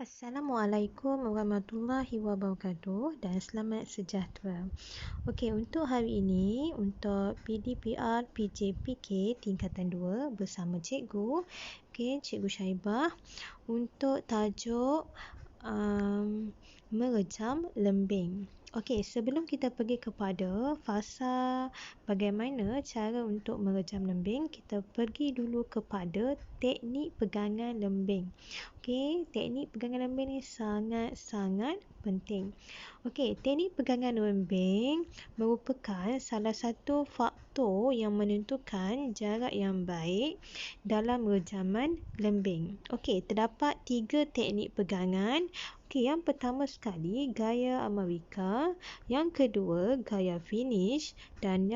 Assalamualaikum warahmatullahi wabarakatuh dan selamat sejahtera. Okey, untuk hari ini, untuk PDPR PJPK tingkatan 2 bersama cikgu, Cikgu Syaibah, untuk tajuk merejam lembing. Okey, sebelum kita pergi kepada fasa bagaimana cara untuk merejam lembing, kita pergi dulu kepada teknik pegangan lembing. Okey, teknik pegangan lembing ni sangat-sangat penting. Okey, teknik pegangan lembing merupakan salah satu faktor yang menentukan jarak yang baik dalam rejaman lembing. Okey, terdapat 3 teknik pegangan. Okey, yang pertama sekali gaya Amerika, yang kedua gaya finish dan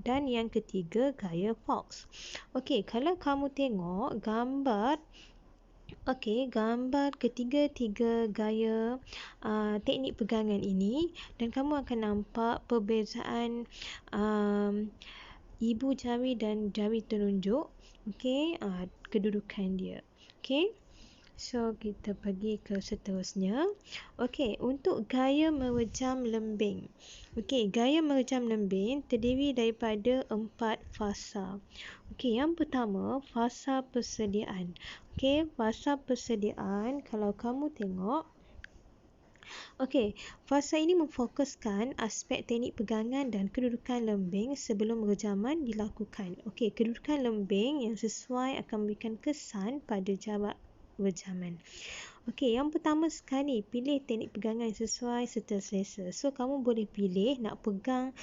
yang ketiga gaya Fox. Okey, kalau kamu tengok gambar ketiga-tiga gaya teknik pegangan ini, dan kamu akan nampak perbezaan ibu jari dan jari telunjuk, kedudukan dia. Okey. So, kita pergi ke seterusnya. Okey, untuk gaya merejam lembing. Okey, gaya merejam lembing terdiri daripada 4 fasa. Okey, yang pertama, fasa persediaan. Okey, fasa persediaan, kalau kamu tengok, fasa ini memfokuskan aspek teknik pegangan dan kedudukan lembing sebelum rejaman dilakukan. Okey, kedudukan lembing yang sesuai akan memberikan kesan pada jarak rejaman. Okey, yang pertama sekali, pilih teknik pegangan yang sesuai serta selesa. So, kamu boleh pilih nak pegang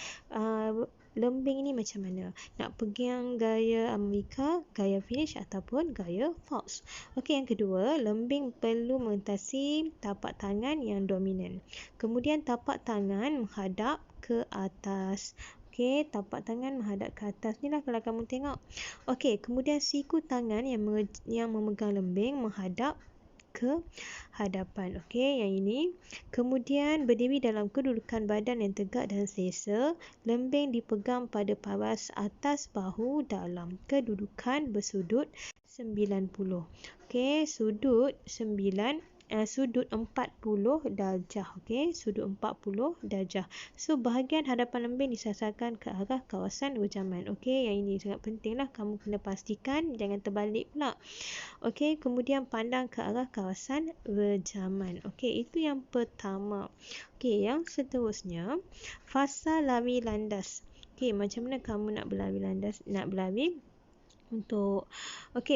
lembing ni macam mana. Nak pegang gaya Amerika, gaya finish ataupun gaya Fox. Okey, yang kedua, lembing perlu melintasi tapak tangan yang dominan. Kemudian tapak tangan menghadap ke atas. Okey, tapak tangan menghadap ke atas. Inilah kalau kamu tengok. Okey, kemudian siku tangan yang memegang lembing menghadap ke hadapan. Okey, yang ini. Kemudian berdiri dalam kedudukan badan yang tegak dan selesa. Lembing dipegang pada paras atas bahu dalam kedudukan bersudut 90. Okey, sudut 40 darjah. Okey, sudut 40 darjah. So, bahagian hadapan lembing disasarkan ke arah kawasan rejaman. Okey, yang ini sangat pentinglah, kamu kena pastikan jangan terbalik pula. Okey, kemudian pandang ke arah kawasan rejaman. Okey, itu yang pertama. Okey, yang seterusnya, fasa lari landas. Okey, macam mana kamu nak berlari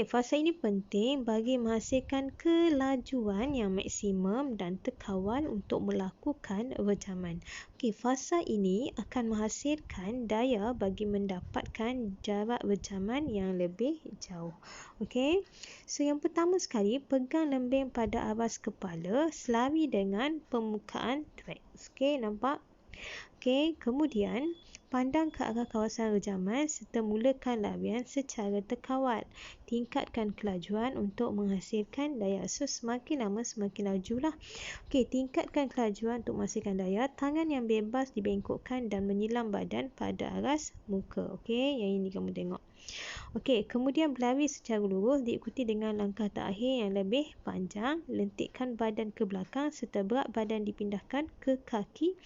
fasa ini penting bagi menghasilkan kelajuan yang maksimum dan terkawal untuk melakukan rejaman. Okey, fasa ini akan menghasilkan daya bagi mendapatkan jarak rejaman yang lebih jauh. Okey. So, yang pertama sekali, pegang lembing pada aras kepala selari dengan permukaan track. Okey, nampak? Okey, kemudian pandang ke arah kawasan rejaman serta mulakan larian secara terkawal. Tingkatkan kelajuan untuk menghasilkan daya. So, semakin lama semakin lajulah. Okey, tingkatkan kelajuan untuk menghasilkan daya. Tangan yang bebas dibengkokkan dan menyilam badan pada aras muka. Okey, yang ini kamu tengok. Okey, kemudian berlari secara lurus diikuti dengan langkah terakhir yang lebih panjang. Lentikkan badan ke belakang serta berat badan dipindahkan ke kaki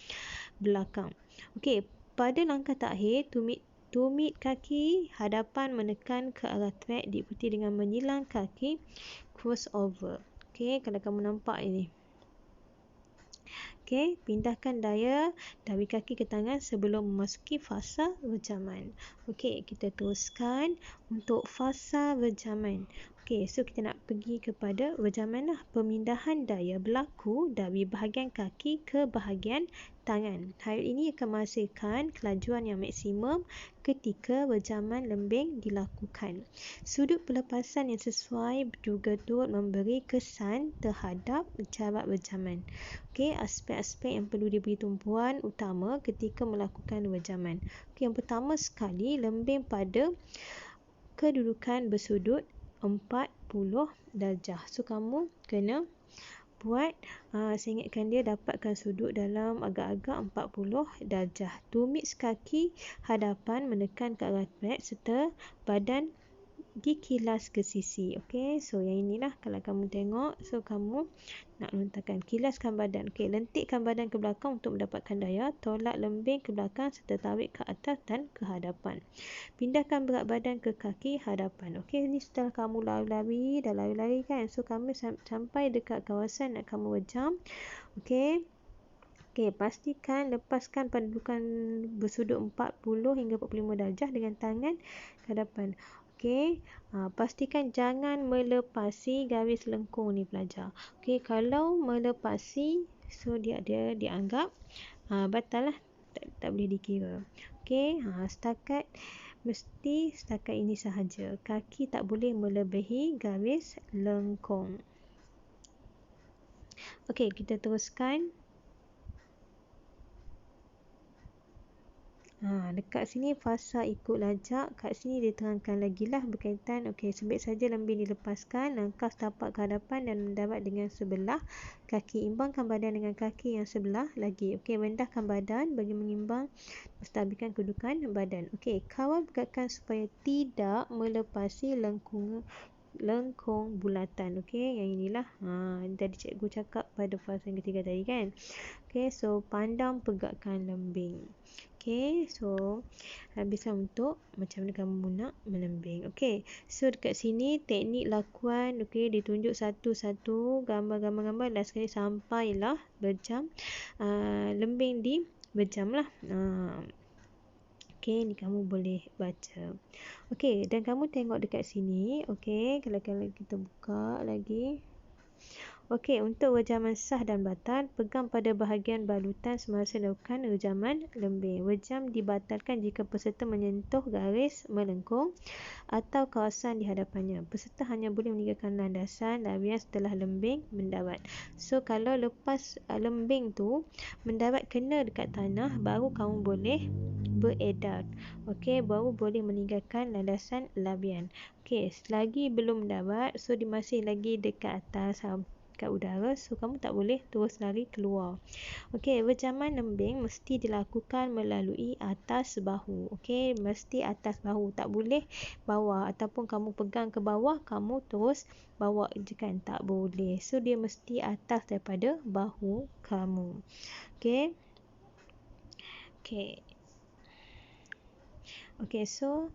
belakang. Okey, pada langkah terakhir, tumit kaki hadapan menekan ke arah track diikuti dengan menyilang kaki crossover. Okey, kalau kamu nampak ini. Okey, pindahkan daya dari kaki ke tangan sebelum memasuki fasa rejaman. Okey, kita teruskan untuk fasa rejaman. Okey, so kita nak pergi kepada rejaman lah. Pemindahan daya berlaku dari bahagian kaki ke bahagian tangan. Hal ini akan menghasilkan kelajuan yang maksimum ketika rejaman lembing dilakukan. Sudut pelepasan yang sesuai juga turut memberi kesan terhadap jarak rejaman. Okey, aspek-aspek yang perlu diberi tumpuan utama ketika melakukan rejaman. Okey, yang pertama sekali, lembing pada kedudukan bersudut 40 darjah. So, kamu kena buat, saya ingatkan dia dapatkan sudut dalam agak-agak 40 darjah. Tumit kaki hadapan menekan ke arah track serta badan dikilas ke sisi. Okey, so yang inilah kalau kamu tengok, so kamu nak lontarkan, kilaskan badan. Okey, lentikkan badan ke belakang untuk mendapatkan daya, tolak lembing ke belakang serta tarik ke atas dan ke hadapan. Pindahkan berat badan ke kaki hadapan. Okey, ni setelah kamu lari-lari, dah lari-lari kan, so kamu sampai dekat kawasan nak kamu wejam. Okey. Okey, pastikan lepaskan pendudukan bersudut 40 hingga 45 darjah dengan tangan ke hadapan. Okey, pastikan jangan melepasi garis lengkung ni pelajar. Okey, kalau melepasi, so dia dianggap batal lah, tak boleh dikira. Okey, mesti setakat ini sahaja. Kaki tak boleh melebihi garis lengkung. Okey, kita teruskan. Dekat sini fasa ikut lajak. Kat sini diterangkan lagi lah berkaitan. Okey, sebaik saja lembing dilepaskan, langkah setapak ke hadapan dan mendarat dengan sebelah kaki. Imbangkan badan dengan kaki yang sebelah lagi. Okey, rendahkan badan bagi mengimbang menstabilkan kedudukan badan. Okey, kawal pergerakan supaya tidak melepasi lengkung bulatan. Okey, yang inilah tadi cikgu cakap pada fasa yang ketiga tadi kan. Okey, so pandang pergerakan lembing. Okey, so habiskan untuk macam mana kamu nak melembing. Okey, so dekat sini teknik lakuan, okey, ditunjuk satu-satu gambar-gambar last sekali sampailah berjam. Lembing di berjam lah. Okey, ni kamu boleh baca. Okey, dan kamu tengok dekat sini. Okey, kalau kita buka lagi. Okey, untuk wejaman sah dan batal, pegang pada bahagian balutan semasa lakukan wejaman lembing. Wejam dibatalkan jika peserta menyentuh garis melengkung atau kawasan di hadapannya. Peserta hanya boleh meninggalkan landasan larian setelah lembing mendarat. So, kalau lepas lembing tu mendarat kena dekat tanah, baru kamu boleh beredar. Okey, baru boleh meninggalkan landasan larian. Okey, selagi belum mendarat, so dia masih lagi dekat atas kat udara, so kamu tak boleh terus lari keluar. Okey, wejaman lembing mesti dilakukan melalui atas bahu. Okey, mesti atas bahu, tak boleh bawah ataupun kamu pegang ke bawah kamu terus bawa je kan, tak boleh. So dia mesti atas daripada bahu kamu. Okey. Okey. Okey, so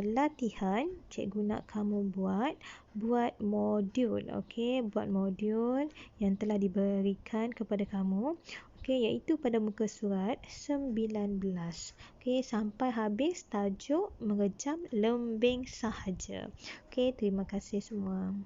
latihan cikgu nak kamu buat modul. Okey, buat modul yang telah diberikan kepada kamu. Okey, iaitu pada muka surat 19. Okey, sampai habis tajuk merejam lembing sahaja. Okey, terima kasih semua.